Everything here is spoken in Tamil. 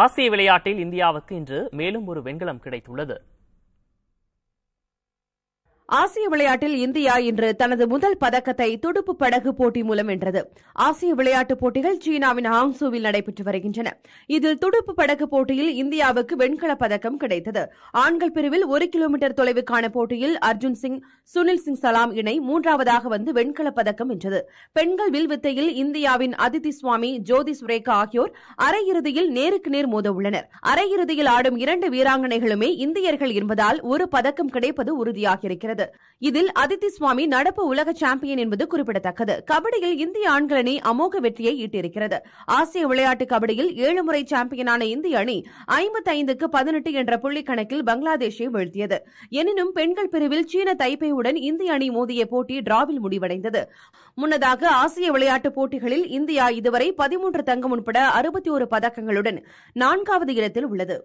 ஆசிய விளையாட்டில் இந்தியாவுக்கு இன்று மேலும் ஒரு வெண்கலம் கிடைத்துள்ளது. ஆசிய விளையாட்டில் இந்தியா இன்று தனது முதல் பதக்கத்தை துடுப்பு படகு போட்டி மூலம் வென்றது. ஆசிய விளையாட்டுப் போட்டிகள் சீனாவின் ஹாங்சூவில் நடைபெற்று வருகின்றன. இதில் துடுப்பு படகு போட்டியில் இந்தியாவுக்கு வெண்கலப் பதக்கம் கிடைத்தது. ஆண்கள் பிரிவில் 1 கிலோமீட்டர் தொலைவுக்கான போட்டியில் அர்ஜுன் சிங், சுனில் சிங் சலாம் இணை மூன்றாவதாக வந்து வெண்கலப் பதக்கம் வென்றது. பெண்கள் வில்வித்தையில் இந்தியாவின் அதிதி சுவாமி, ஜோதி சுரேகா ஆகியோர் அரையிறுதியில் நேருக்கு நேர் மோத உள்ளனர். அரையிறுதியில் ஆடும் 2 வீராங்கனைகளுமே இந்தியர்கள் என்பதால் ஒரு பதக்கம் கிடைப்பது உறுதியாகியிருக்கிறது. இதில் அதிதி சுவாமி நடப்பு உலக சாம்பியன் என்பது குறிப்பிடத்தக்கது. கபடியில் இந்திய ஆண்கள் அணி அமோக வெற்றியை ஈட்டியிருக்கிறது. ஆசிய விளையாட்டு கபடியில் 7 முறை சாம்பியனான இந்திய அணி 55க்கு 18 என்ற புள்ளி கணக்கில் பங்களாதேஷை வீழ்த்தியது. எனினும் பெண்கள் பிரிவில் சீன தைப்பேயுடன் இந்திய அணி மோதிய போட்டி டிராவில் முடிவடைந்தது. முன்னதாக ஆசிய விளையாட்டுப் போட்டிகளில் இந்தியா இதுவரை 13 தங்கம் உட்பட 61 பதக்கங்களுடன் 4வது இடத்தில் உள்ளது.